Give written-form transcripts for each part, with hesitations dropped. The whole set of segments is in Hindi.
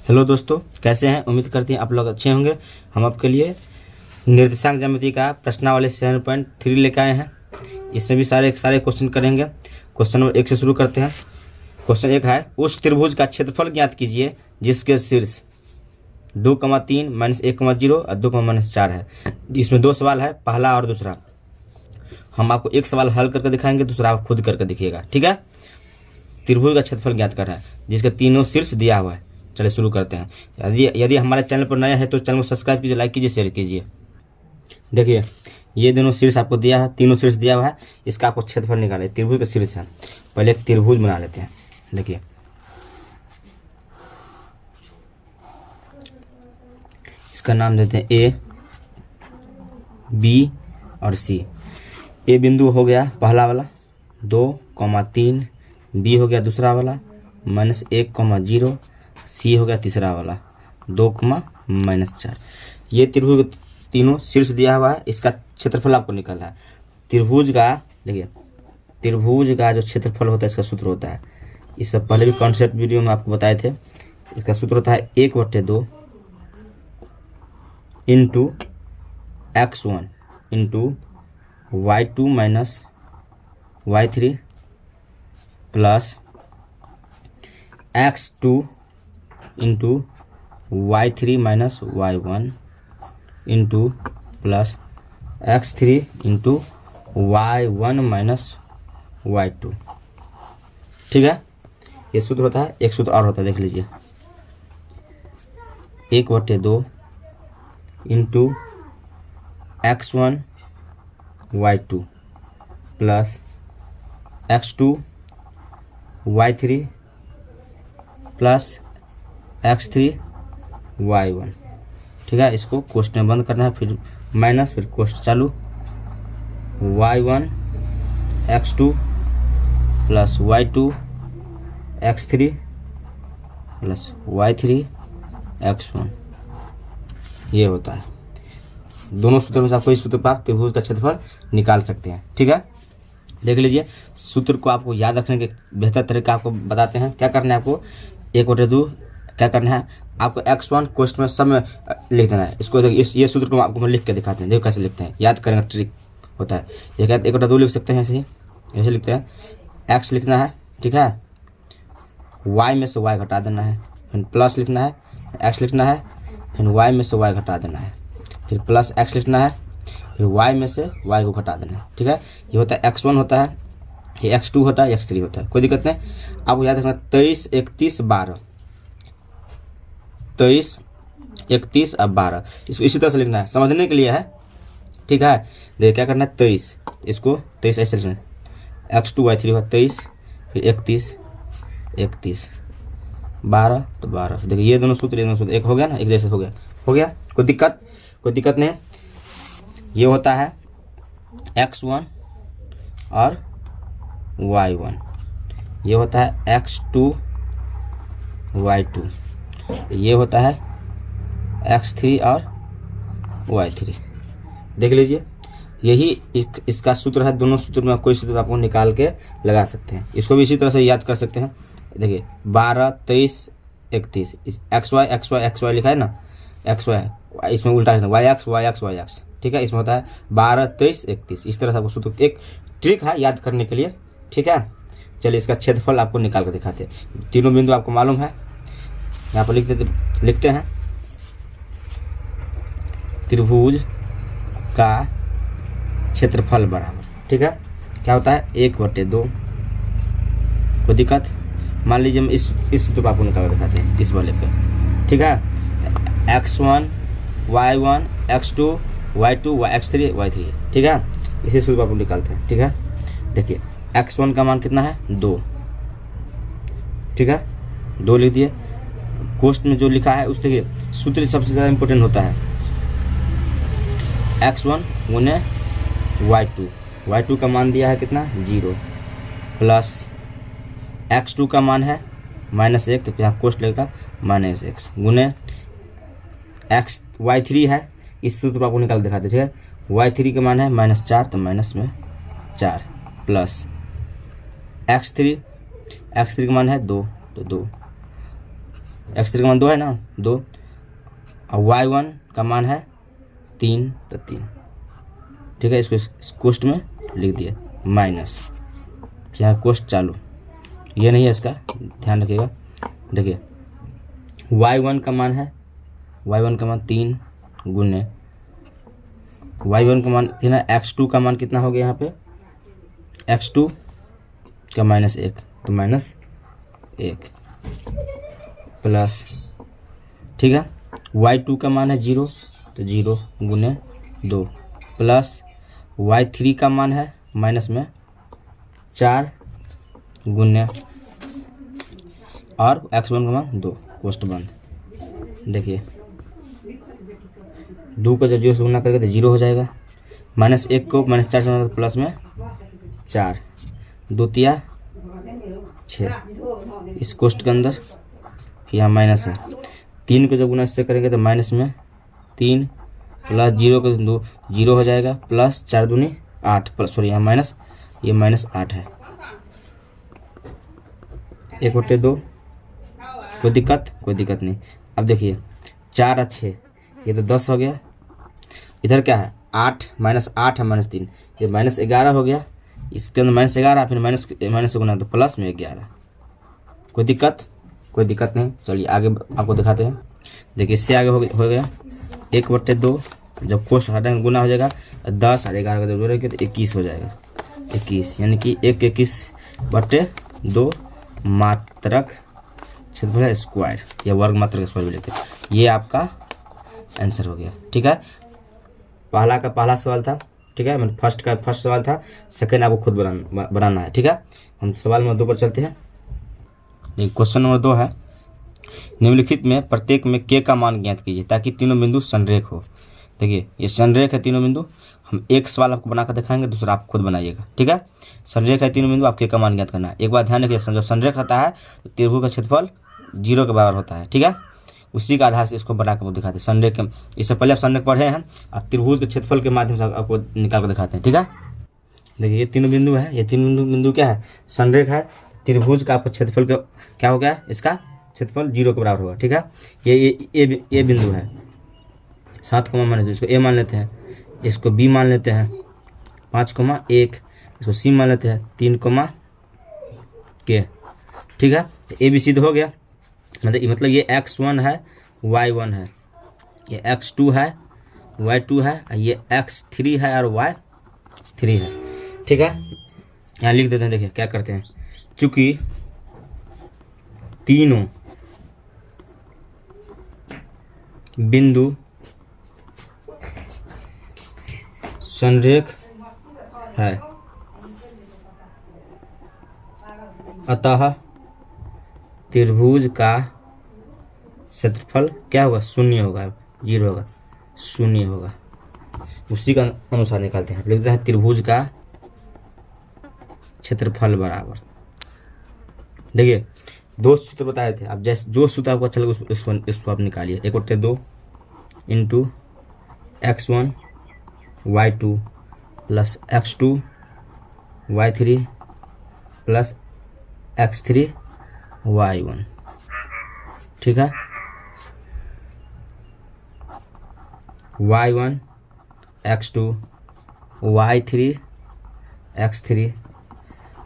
हेलो दोस्तों, कैसे हैं? उम्मीद करते हैं आप लोग अच्छे होंगे। हम आपके लिए निर्देशांक ज्यामिति का प्रश्नावली 7.3 लेकर आए हैं। इसमें भी सारे क्वेश्चन करेंगे। क्वेश्चन नंबर 1 से शुरू करते हैं। क्वेश्चन 1 है, उस त्रिभुज का क्षेत्रफल ज्ञात कीजिए जिसके शीर्ष 2,3 -1,0 और 2,-4 है। इसमें 2 सवाल है, पहला और दूसरा। हम आपको एक सवाल हल करके दिखाएंगे, दूसरा आप खुद करके देखिएगा, ठीक है। त्रिभुज का क्षेत्रफल ज्ञात करना है जिसके तीनों शीर्ष दिया हुआ है। चलिए शुरू करते हैं। यदि हमारे चैनल पर नया है तो चैनल को सब्सक्राइब कीजिए, लाइक कीजिए, शेयर कीजिए। देखिए, ये दोनों शीर्ष आपको दिया है, तीनों शीर्ष दिया हुआ है। इसका आपको क्षेत्रफल निकाले। त्रिभुज का शीर्ष है, पहले एक त्रिभुज बना लेते हैं। देखिए, इसका नाम देते हैं ए, बी और सी। ए बिंदु हो गया पहला वाला 2,3, बी हो गया दूसरा वाला -1,0, सी हो गया तीसरा वाला 2,-4। ये त्रिभुज तीनों शीर्ष दिया हुआ है। इसका क्षेत्रफल आपको निकालना है। त्रिभुज का देखिए, त्रिभुज का जो क्षेत्रफल होता है इसका सूत्र होता है, इससे पहले भी कॉन्सेप्ट वीडियो में आपको बताए थे। इसका सूत्र होता है 1/2 into x1 into y2 minus y3 plus x2 into y3 minus y1 into plus x3 into y1 minus y2। ठीक है, ये सूत्र होता है। एक सूत्र और होता है, देख लीजिए। 1/2 into x1 y2 plus x2 y3 plus x3 y1। ठीक है, इसको कोष्ठ में बंद करना है, फिर माइनस, फिर कोष्ठ चालू। y1 x2 plus y2 x3 plus y3 x1। ये होता है। दोनों सूत्र में से आप कोई सूत्र पर आप त्रिभुज का क्षेत्रफल निकाल सकते हैं। ठीक है, देख लीजिए। सूत्र को आपको याद रखने के बेहतर तरीका आपको बताते हैं। क्या करना है आपको, 1/2 क्या करना है आपको, x1 कोष्ठ में सब में लिख देना है। इसको ये सूत्र को आपको लिख के दिखाते हैं। देखो कैसे लिखते हैं, याद करने का ट्रिक होता है। ये कहते 1/2 लिख सकते हैं, ऐसे ही ऐसे लिखते हैं। x लिखना है, ठीक है, y में से y घटा देना है, फिर प्लस लिखना है, x लिखना है, फिर y में से y घटा देना है, फिर प्लस x लिखना है, फिर y में से y को घटा देना है। ठीक है, ये होता है x1 होता है, ये x2 होता है, x3 होता है। कोई दिक्कत नहीं, आपको याद रखना 23, 31, 12, 23, 31 और 12। इसको इसी तरह से लिखना है, समझने के लिए है। ठीक है, देखिए क्या करना है, 23, इसको 23 ऐसे लिखना है, x2 y3 हुआ 23, फिर 31, 31, 12 तो 12। देखिए ये दोनों सूत्र एक हो गया ना, एक जैसे हो गया। कोई दिक्कत नहीं। ये होता है x1 और y1, ये होता है x2 y2, ये होता है x3 और y3। देख लीजिए, यही इसका सूत्र है। दोनों सूत्र में कोई सूत्र आपको निकाल के लगा सकते हैं। इसको भी इसी तरह से याद कर सकते हैं। देखिए 12, 23, 31, इस xy लिखा है ना, xy इसमें उल्टा है, yx। ठीक है, इसमें होता है 12, 23, 31। इस तरह से आपको सूत्र, एक ट्रिक है याद करने के लिए। ठीक है, चलिए इसका क्षेत्रफल आपको निकाल कर दिखाते हैं। तीनों बिंदु आपको मालूम है, यहाँ पर लिखते हैं। त्रिभुज का क्षेत्रफल बराबर, ठीक है, क्या होता है 1/2। कोई दिक्कत, मान लीजिए हम इस सूत्र को आपको निकाल कर दिखाते हैं, इस वाले पे। ठीक है, x1 y1 x2 y2 x3 y3। ठीक है, इसी सूत्र को आपको निकालते हैं। ठीक है, देखिए x1 का मान कितना है 2। ठीक है, 2 लिख दिए। कोष्ठ में जो लिखा है उस देखिए, सूत्र सबसे ज़्यादा इंपॉर्टेंट होता है। x1 गुने y2 का मान दिया है कितना 0, प्लस x2 का मान है -1, तो यहाँ कोष्ठ लगेगा -x, गुने y3 है, इस सूत्र पर आपको निकाल दिखाते। ठीक है, y3 का मान है -4, तो माइनस में 4, प्लस x3 का मान है 2, तो 2 x3 का मान 2 है ना, 2, और y1 का मान है 3, तो 3। ठीक है, इसको इस कोष्ट में लिख दिए माइनस, यहाँ कोष्ट चालू, ये नहीं है इसका, ध्यान रखिएगा। देखिए y1 का मान है, y1 का मान 3 गुने y1 का मान 3 है, x2 का मान कितना हो गया यहाँ पे, x2 का -1, तो -1 प्लस, ठीक है, y2 का मान है 0, तो 0 गुने 2 प्लस y3 का मान है माइनस में 4 गुने, और x1 का मान 2, कोष्ट बंद। देखिए 2 को जब 0 से गुना करेंगे तो 0 हो जाएगा, -1 को -4 से गुना प्लस में 4, 2 तिया 6, इस कोष्ट के अंदर यहाँ माइनस है। 3 को जब गुना से करेंगे तो माइनस में 3 प्लस 0 को 2, 0 हो जाएगा, प्लस 4 दूनी 8, प्लस सॉरी यहाँ माइनस, ये -8 है, 1 बटे 2, कोई दिक्कत नहीं। अब देखिए 4 और 6, ये तो 10 हो गया, इधर क्या है 8 -8 है -3, ये -11 हो गया, इसके अंदर -11, फिर माइनस से गुना तो प्लस में 11, कोई दिक्कत नहीं। चलिए आगे आपको दिखाते हैं। देखिए इससे आगे हो गया 1 बटे 2, जब कोष्ट हटाएंगे गुना हो जाएगा, 10 और 11 का जब जोड़ेंगे तो 21 हो जाएगा, 21, यानी कि 21 बटे 2 मात्रक क्षेत्रफल स्क्वायर, या वर्ग मात्रक स्क्वायर भी लेते हैं। ये आपका आंसर हो गया। ठीक है, पहला सवाल था, ठीक है, मतलब फर्स्ट सवाल था, सेकंड आपको खुद बनाना है। ठीक है, हम सवाल नंबर 2 पर चलते हैं। देखिए क्वेश्चन नंबर 2 है, निम्नलिखित में प्रत्येक में k का मान ज्ञात कीजिए ताकि तीनों बिंदु संरेख हो। देखिए ये संरेख है तीनों बिंदु, हम एक सवाल आपको बनाकर दिखाएंगे, दूसरा आप खुद बनाइएगा। ठीक है, संरेख है तीनों बिंदु, आप k का मान ज्ञात करना है। एक बात ध्यान रखिए, जब संरेख रहता है तो त्रिभुज का क्षेत्रफल 0 के बराबर होता है। ठीक है, उसी के आधार से इसको बनाकर दिखाते हैं। संरेख, इससे पहले आप संरेख पढ़े हैं, आप त्रिभुज के क्षेत्रफल के माध्यम से आपको निकाल कर दिखाते हैं। ठीक है, देखिए ये तीनों बिंदु है, ये तीनों बिंदु क्या है, संरेख है। त्रिभुज का आपका क्षेत्रफल का क्या हो गया, इसका क्षेत्रफल 0 के बराबर होगा। ठीक है, ये बिंदु है, 7 कोमा मान लेते हैं, इसको ए मान लेते हैं, इसको बी मान लेते हैं 5,1, इसको सी मान लेते हैं 3, के। ठीक है, तो ए बी सी हो गया, मतलब ये x1 है, y1 है, ये x2 है, y2 है, ये x3 है और y3 है। ठीक है, यहाँ लिख देते हैं। देखिए क्या करते हैं, चूंकि तीनों बिंदु संरेख है, अतः त्रिभुज का क्षेत्रफल क्या होगा, 0 होगा, 0 होगा, 0 होगा। उसी का अनुसार निकालते हैं, लिखते हैं त्रिभुज का क्षेत्रफल बराबर। देखिए 2 सूत्र बताए थे, आप जैसे जो सूत्र आपको अच्छा लगे इसको आप निकालिए। 1 बटे 2 into x1 y2 plus x2 y3 plus x3 y1। ठीक है, y1 x2 y3 x3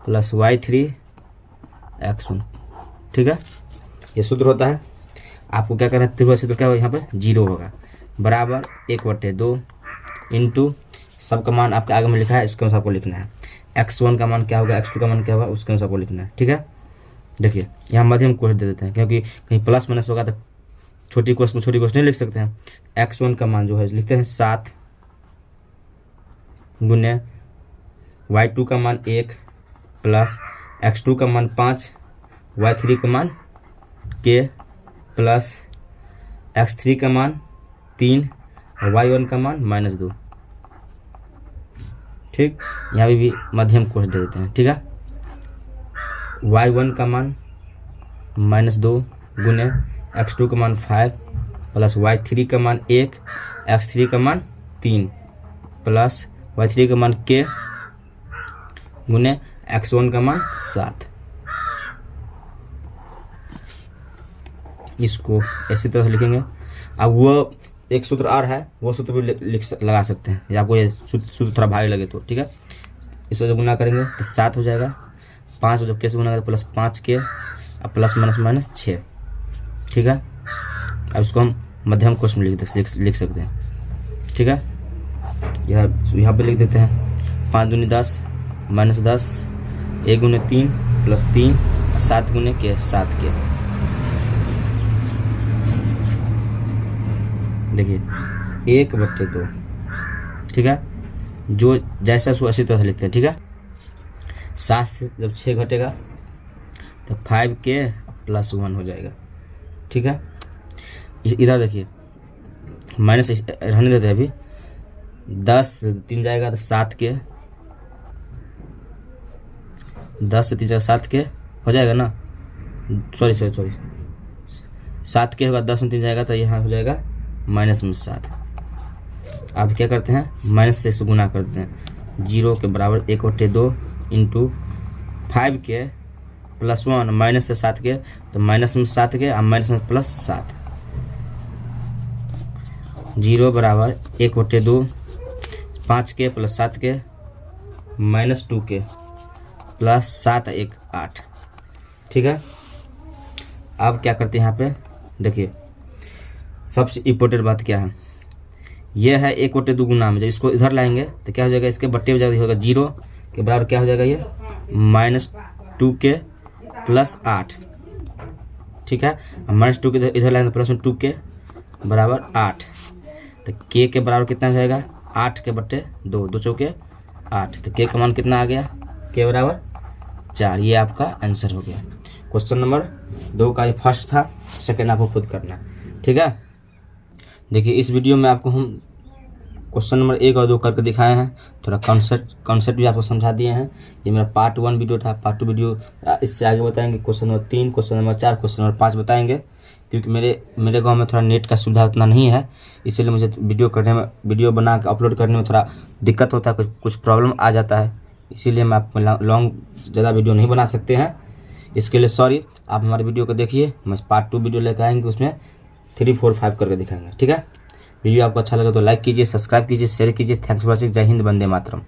plus y3 x1। ठीक है, ये सूत्र होता है। आपको क्या करना है, त्रिभुज क्षेत्र क्या होगा, यहाँ पे 0 होगा, बराबर 1 बटे 2 इंटू सबका मान आपके आगे में लिखा है, इसके अनुसार आपको लिखना है। x1 का मान क्या होगा, x2 का मान क्या होगा, उसके अनुसार आपको लिखना है। ठीक है, देखिए यहाँ मध्यम कोष्ठ दे देते हैं, क्योंकि कहीं प्लस माइनस होगा तो छोटी कोष्ठ में छोटी कोष्ठ नहीं लिख सकते हैं। x1 का मान जो है लिखते हैं 7 गुने y2 का मान 1 प्लस x2 का मान 5, y3 का मान k प्लस x3 का मान 3 और y1 का मान -2। ठीक, यहाँ भी मध्यम कोष्ठ दे देते हैं। ठीक है, y1 का मान -2 गुने x2 का मान 5 प्लस y3 का मान 1, x3 का मान 3 प्लस y3 का मान k गुने x1 का मान 7। इसको ऐसी तरह से लिखेंगे। अब वो एक सूत्र और है, वो सूत्र भी लगा सकते हैं, या आपको ये सूत्र थोड़ा भारी लगे तो ठीक है। इसको जब गुना करेंगे तो 7 हो जाएगा, 5 जब कैसे गुना करेंगे प्लस 5 के और प्लस माइनस 6, ठीक है। अब इसको हम मध्यम कोश में लिख सकते हैं, ठीक है। यहाँ पे लिख देते हैं 5 दूनी 10 माइनस 10, 1 गुने 3 प्लस 3, 7 गुने के 7 के। देखिए 1/2, ठीक है। जो जैसा सो उसी तरह से लिखते हैं, ठीक है। 7 से जब 6 घटेगा तो 5 के प्लस 1 हो जाएगा, ठीक है। इधर देखिए माइनस रहने देते हैं अभी, 10 से 3 जाएगा तो 7 के, 10 से 3 जाएगा 7 के हो जाएगा ना, सॉरी 7 के होगा, 10 में 3 जाएगा तो यहाँ हो जाएगा माइनस में 7। अब क्या करते हैं, माइनस से इसे गुना करते हैं, 0 के बराबर 1/2 इंटू 5 के प्लस 1 माइनस से 7 के, तो माइनस में 7 के और माइनस में प्लस 7, 0 बराबर 1/2 5 के प्लस 7 के माइनस 2 के प्लस 7 1 8, ठीक है। अब क्या करते हैं यहाँ पे देखिए, सबसे इम्पोर्टेंट बात क्या है, ये है 1/2 गुना में, जब इसको इधर लाएंगे तो क्या हो जाएगा, इसके बट्टे में जाएगा, होगा 0 के बराबर क्या हो जाएगा, ये -2 के प्लस 8, ठीक है। -2 के इधर लाएंगे प्लस में 2 के बराबर 8, तो के बराबर कितना हो जाएगा, 8 के बट्टे 2, 2 चौके 8, तो के का मान कितना आ गया, के बराबर 4। ये आपका आंसर हो गया। क्वेश्चन नंबर 2 का ये फर्स्ट था, सेकेंड आपको खुद करना है, ठीक है। देखिए इस वीडियो में आपको हम क्वेश्चन नंबर 1 और 2 करके दिखाए हैं, थोड़ा कॉन्सेप्ट भी आपको समझा दिए हैं। ये मेरा पार्ट 1 वीडियो था, पार्ट 2 वीडियो इससे आगे बताएंगे, question number 3, question number 4, question number 5 बताएंगे, क्योंकि मेरे गांव में थोड़ा नेट का सुविधा उतना नहीं है, इसलिए मुझे वीडियो बना के अपलोड करने में थोड़ा दिक्कत होता है, कुछ प्रॉब्लम आ जाता है, इसीलिए हम आपको लॉन्ग ज़्यादा वीडियो नहीं बना सकते हैं, इसके लिए सॉरी। आप हमारे वीडियो को देखिए, मैं पार्ट 2 वीडियो लेकर आएंगे, उसमें 3, 4, 5 करके दिखाएंगे, ठीक है। वीडियो आपको अच्छा लगे तो लाइक कीजिए, सब्सक्राइब कीजिए, शेयर कीजिए। Thanks for watching. जय हिंद, वंदे मातरम।